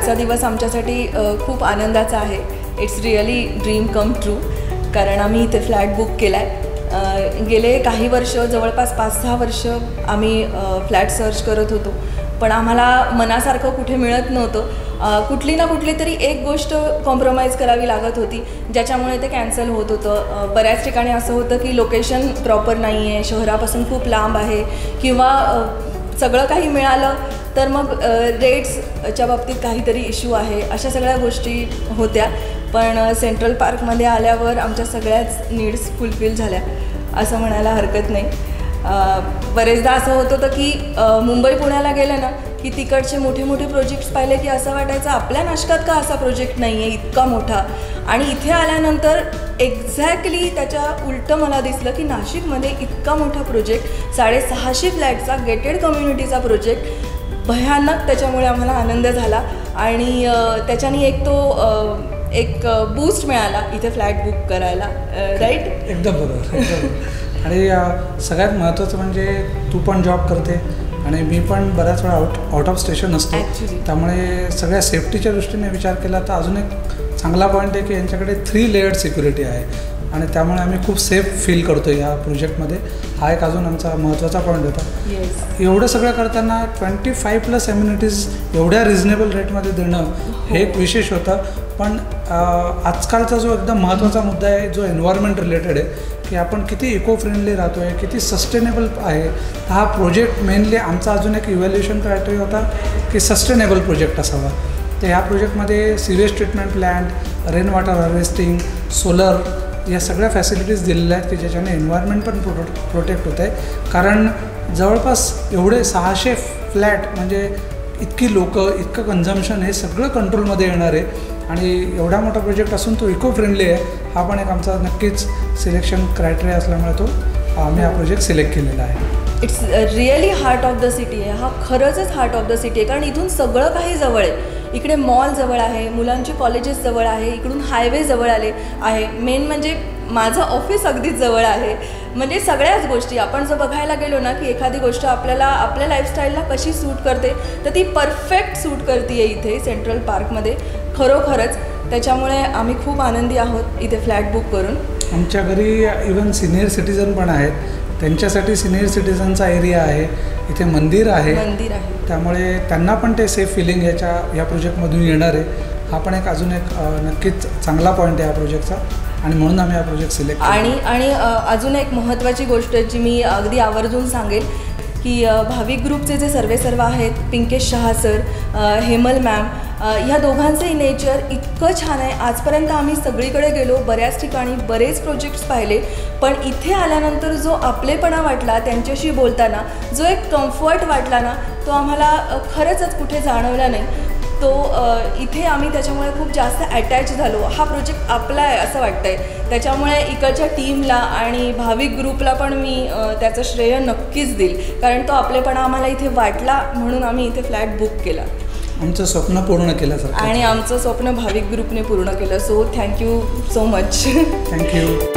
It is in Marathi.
आजचा दिवस आमच्यासाठी खूप आनंदाचा आहे. It's really dream come true, कारण आम्ही इथे फ्लॅट बुक केला आहे. गेले काही वर्ष, जवळपास 5-6 वर्ष आम्ही फ्लॅट सर्च करत होतो, पण आम्हाला मनासारखं कुठे मिळत नव्हतं. कुठली ना कुठली तरी एक गोष्ट कॉम्प्रोमाइज करावी लागत होती, ज्याच्यामुळे ते कॅन्सल होत होतं. बऱ्याच ठिकाणी असं होतं की लोकेशन प्रॉपर नाही आहे, शहरापासून खूप लांब आहे, किंवा सगळं काही मिळालं तर मग रेट्सच्या बाबतीत काहीतरी इश्यू आहे. अशा सगळ्या गोष्टी होत्या. पण सेंट्रल पार्कमध्ये आल्यावर आमच्या सगळ्याच नीड्स फुलफिल झाल्या असं म्हणायला हरकत नाही. बरेचदा असं होत होतं की मुंबई पुण्याला गेलं ना की तिकडचे मोठे मोठे प्रोजेक्ट्स पाहिले की असं वाटायचं आपल्या नाशकात का असा प्रोजेक्ट नाही आहे इतका मोठा. आणि इथे आल्यानंतर एक्झॅक्टली त्याच्या उलटं मला दिसलं की नाशिकमध्ये इतका मोठा प्रोजेक्ट, 650 फ्लॅटचा गेटेड कम्युनिटीचा प्रोजेक्ट, भयानक त्याच्यामुळे आम्हाला आनंद झाला. आणि त्याच्याने एक बूस्ट मिळाला इथे फ्लॅट बुक करायला. राईट? एकदम बरोबर. आणि सगळ्यात महत्त्वाचं म्हणजे तू पण जॉब करते आणि मी पण बऱ्याच वेळा आउट ऑफ स्टेशन असतो, त्यामुळे सगळ्या सेफ्टीच्या दृष्टीने विचार केला तर अजून एक चांगला पॉईंट आहे की यांच्याकडे 3 लेयर्ड सिक्युरिटी आहे आणि त्यामुळे आम्ही खूप सेफ फील करतो या प्रोजेक्टमध्ये. हा एक अजून आमचा महत्त्वाचा पॉईंट होता. एवढं सगळं करताना 25+ एम्युनिटीज एवढ्या रिजनेबल रेटमध्ये देणं हे एक विशेष होतं. पण आजकालचा जो एकदम महत्त्वाचा मुद्दा आहे जो एन्व्हायरमेंट रिलेटेड आहे की आपण किती इको फ्रेंडली राहतो आहे, किती सस्टेनेबल आहे. हा प्रोजेक्ट मेनली आमचा अजून एक इव्हॅल्युएशन क्रायटेरिया होता की सस्टेनेबल प्रोजेक्ट असावा. तर ह्या प्रोजेक्टमध्ये sewage treatment plant, rain water harvesting, solar या सगळ्या फॅसिलिटीज दिलेल्या आहेत की ज्याच्याने एन्व्हायरमेंट पण प्रोटेक्ट होत आहे. कारण जवळपास एवढे 600 फ्लॅट म्हणजे इतकी लोकं, इतकं कन्झम्शन हे सगळं कंट्रोलमध्ये येणार आहे आणि एवढा मोठा प्रोजेक्ट असून तो इको फ्रेंडली आहे. हा पण एक आमचा नक्कीच सिलेक्शन क्रायटेरिया असल्यामुळे आम्ही हा प्रोजेक्ट सिलेक्ट केलेला आहे. It's really heart of the city आहे. हा खरंच हार्ट ऑफ द सिटी आहे, कारण इथून सगळं काही जवळ आहे. इकडे मॉल जवळ आहे, मुलांची कॉलेजेस जवळ आहे, इकडून हायवे जवळ आले आहे. मेन म्हणजे माझं ऑफिस अगदीच जवळ आहे. म्हणजे सगळ्याच गोष्टी आपण जर बघायला गेलो ना की एखादी गोष्ट आपल्याला आपल्या लाईफस्टाईलला कशी सूट करते तर ती परफेक्ट सूट करते आहे इथे सेंट्रल पार्कमध्ये खरोखरच. त्याच्यामुळे आम्ही खूप आनंदी आहोत इथे फ्लॅट बुक करून. आमच्या घरी इवन सिनियर सिटीजन पण आहेत, त्यांच्यासाठी सिनियर सिटीजनचा एरिया आहे, इथे मंदिर आहे, त्यामुळे त्यांना पण ते सेफ फिलिंग या प्रोजेक्टमधून येणार आहे. हा पण एक अजून एक नक्कीच चांगला पॉईंट आहे या प्रोजेक्टचा आणि म्हणून आम्ही हा प्रोजेक्ट सिलेक्ट केला. आणि अजून एक महत्त्वाची गोष्ट जी मी अगदी आवर्जून सांगेल की भाविक ग्रुपचे जे सर्वेसर्वा आहेत, पिंकेश शहा सर, हेमल मॅम, ह्या दोघांचंही नेचर इतकं छान आहे. आजपर्यंत आम्ही सगळीकडे गेलो, बऱ्याच ठिकाणी बरेच प्रोजेक्ट्स पाहिले, पण इथे आल्यानंतर जो आपलेपणा वाटला, त्यांच्याशी बोलताना जो एक कम्फर्ट वाटला ना, तो आम्हाला खरंच कुठे जाणवला नाही. तो इथे आम्ही त्याच्यामुळे खूप जास्त अटॅच झालो. हा प्रोजेक्ट आपला आहे असं वाटतं आहे. त्याच्यामुळे इकडच्या टीमला आणि भाविक ग्रुपला पण मी त्याचं श्रेय नक्कीच देईल, कारण तो आपलेपणा आम्हाला इथे वाटला म्हणून आम्ही इथे फ्लॅट बुक केला. आमचं स्वप्न पूर्ण केलं सर, आणि आमचं स्वप्न भाविक ग्रुपने पूर्ण केलं. So thank you so much. Thank you.